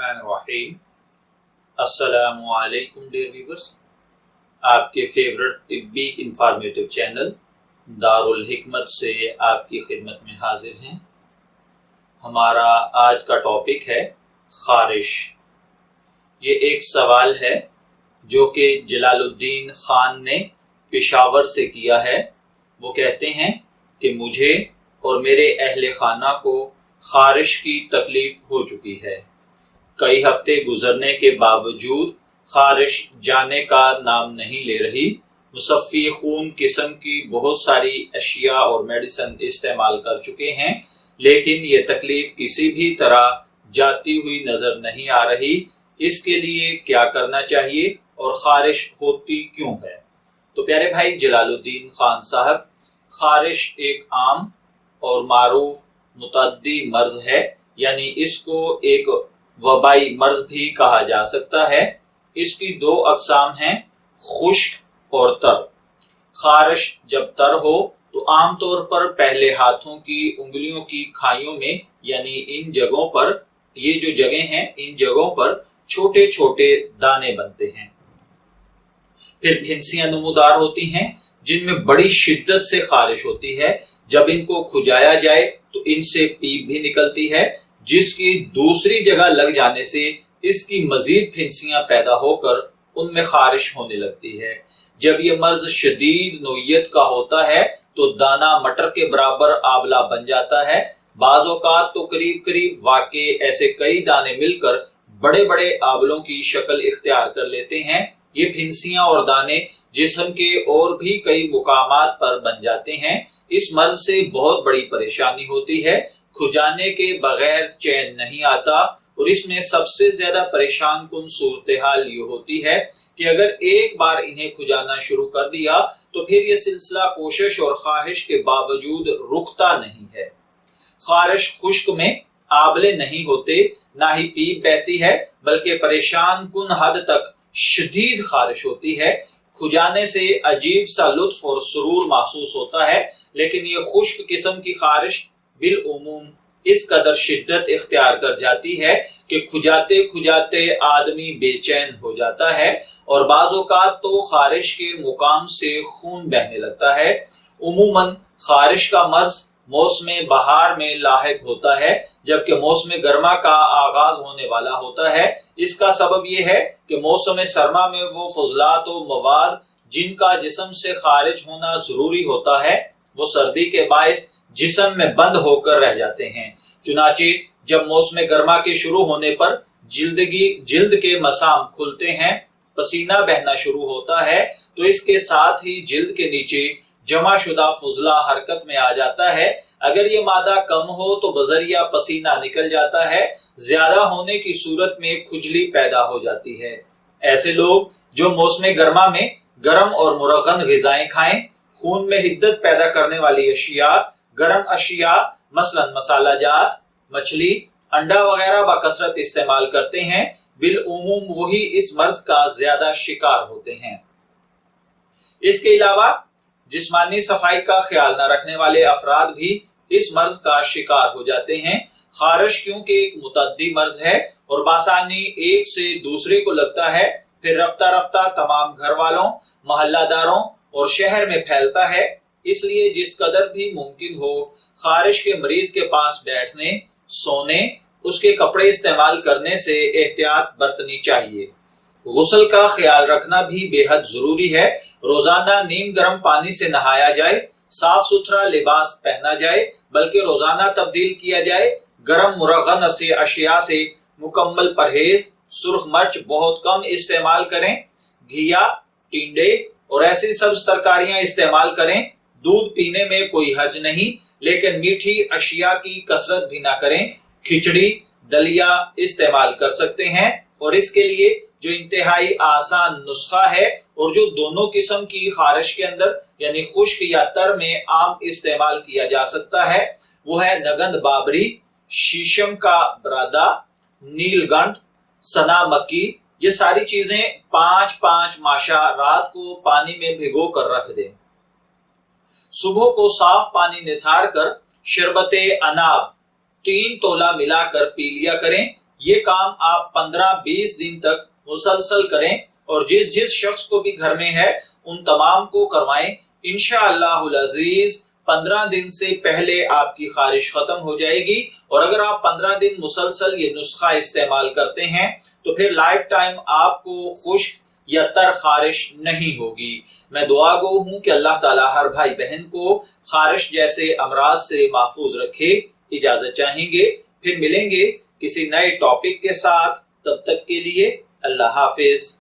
बिस्मिल्लाहिर्रहमानिर्रहीम। अस्सलामु अलैकुम डियर व्यूअर्स, आपके फेवरेट तिब्बी इंफॉर्मेटिव चैनल दारुल हिकमत से आपकी खिदमत में हाजिर हैं। हमारा आज का टॉपिक है खारिश। ये एक सवाल है जो कि जलालुद्दीन खान ने पेशावर से किया है। वो कहते हैं कि मुझे और मेरे अहले खाना को खारिश की तकलीफ हो चुकी है। कई हफ्ते गुजरने के बावजूद खारिश जाने का नाम नहीं ले रही। मुसफ़ी खून किस्म की बहुत सारी अशिया और मेडिसिन इस्तेमाल कर चुके हैं, लेकिन ये तकलीफ किसी भी तरह जाती हुई नजर नहीं आ रही। इसके लिए क्या करना चाहिए और खारिश होती क्यों है? तो प्यारे भाई जलालुद्दीन खान साहब, खारिश एक आम और मारूफ मुतअद्दी मर्ज है, यानी इसको एक वबाई मर्ज भी कहा जा सकता है। इसकी दो अकसाम हैं, खुश्क और तर। खारिश जब तर हो तो आमतौर पर पहले हाथों की उंगलियों की खाइयों में, यानी इन जगहों पर, ये जो जगह हैं इन जगहों पर छोटे छोटे दाने बनते हैं। फिर फिंसियां नमूदार होती हैं जिनमें बड़ी शिद्दत से खारिश होती है। जब इनको खुजाया जाए तो इनसे पीप भी निकलती है, जिसकी दूसरी जगह लग जाने से इसकी मजीद फिंसियां पैदा होकर उनमें खारिश होने लगती है। जब ये मर्ज शदीद नोयत का होता है तो दाना मटर के बराबर आंवला बन जाता है। बाज़ औक़ात तो करीब करीब वाक़ई ऐसे कई दाने मिलकर बड़े बड़े आंवलों की शक्ल इख्तियार कर लेते हैं। ये फिंसियां और दाने जिस्म के और भी कई मुकामात पर बन जाते हैं। इस मर्ज से बहुत बड़ी परेशानी होती है। खुजाने के बगैर चैन नहीं आता, और इसमें सबसे ज्यादा परेशान कुन सूरत हाल ये होती है कि अगर एक बार इन्हें खुजाना शुरू कर दिया तो फिर ये सिलसिला कोशिश और ख्वाहिश के बावजूद रुकता नहीं है। खारिश खुश्क में आंवले नहीं होते, ना ही पीप बहती है, बल्कि परेशान कुन हद तक शदीद खारिश होती है। खुजाने से अजीब सा लुत्फ और सुरूर महसूस होता है, लेकिन ये खुश्क किस्म की खारिश बिल उमूम इस कदर शिद्दत इख्तियार कर जाती है कि खुजाते खुजाते आदमी बेचैन हो जाता है, और बाज़ औक़ात तो खारिश के मुकाम से खून बहने लगता है। उमूमन खारिश का मर्ज मौसम बहार में लाहिक होता है, जबकि मौसम गर्मा का आगाज होने वाला होता है। इसका सबब यह है कि मौसम सरमा में वो फजलात और मवाद जिनका जिस्म से खारिज होना जरूरी होता है, वो सर्दी के बायस जिस्म में बंद होकर रह जाते हैं। चुनाचे जब मौसम गर्मा के शुरू होने पर जिल्द के मसाम खुलते हैं, पसीना बहना शुरू होता है, तो इसके साथ ही जिल्द के नीचे जमा शुदा फुजला हरकत में आ जाता है। अगर ये मादा कम हो तो बजरिया पसीना निकल जाता है। ज्यादा होने की सूरत में खुजली पैदा हो जाती है। ऐसे लोग जो मौसम गर्मा में गर्म और मुरगन ग़िज़ाएं खाएं, खून में हिद्दत पैदा करने वाली अशिया, गर्म अशिया मसलन मसाला जात, मछली, अंडा वगैरह बकसरत इस्तेमाल करते हैं, बिल उमूम वही इस मर्ज का ज्यादा शिकार होते हैं। इसके अलावा जिस्मानी सफाई का ख्याल न रखने वाले अफराद भी इस मर्ज का शिकार हो जाते हैं। खारिश क्योंकि एक मुतअद्दी मर्ज है और बासानी एक से दूसरे को लगता है, फिर रफ्ता रफ्ता तमाम घर वालों, मोहल्लादारों और शहर में फैलता है। इसलिए जिस कदर भी मुमकिन हो खारिश के मरीज के पास बैठने, सोने, उसके कपड़े इस्तेमाल करने से एहतियात बरतनी चाहिए। गुस्ल का ख्याल रखना भी बेहद जरूरी है। रोजाना नीम गर्म पानी से नहाया जाए, साफ सुथरा लिबास पहना जाए, बल्कि रोजाना तब्दील किया जाए। गर्म मुरगन से अशिया से मुकम्मल परहेज, सुर्ख मर्च बहुत कम इस्तेमाल करें, घिया, टिंडे और ऐसी सब्ज तरकारियां इस्तेमाल करें। दूध पीने में कोई हर्ज नहीं, लेकिन मीठी अशिया की कसरत भी ना करें। खिचड़ी, दलिया इस्तेमाल कर सकते हैं, और इसके लिए जो इंतहाई आसान नुस्खा है और जो दोनों किस्म की खारिश के अंदर यानी खुश्क या तर में आम इस्तेमाल किया जा सकता है, वो है नगंद बाबरी, शीशम का बरादा, नीलगंठ, सना मक्की। ये सारी चीजें 5-5 माशा रात को पानी में भिगो कर रख दें। सुबह को साफ पानी निथार कर शरबते अनाब 3 तोला मिलाकर पी लिया करें। یہ کام آپ 15-20 دن تک مسلسل کریں اور جس جس شخص کو بھی گھر میں ہے ان تمام کو کروائیں. انشاءاللہ العزیز 15 دن سے پہلے آپ کی خارش ختم ہو جائے گی. اور اگر آپ 15 دن مسلسل یہ نسخہ استعمال کرتے ہیں تو پھر لائف ٹائم آپ کو خشک یا تر خارش نہیں ہوگی. میں دعا گو ہوں کہ اللہ تعالیٰ ہر بھائی بہن کو خارش جیسے امراض سے محفوظ رکھے. اجازت چاہیں گے، پھر ملیں گے کسی نئے ٹاپک کے ساتھ. تب تک کے لیے اللہ حافظ.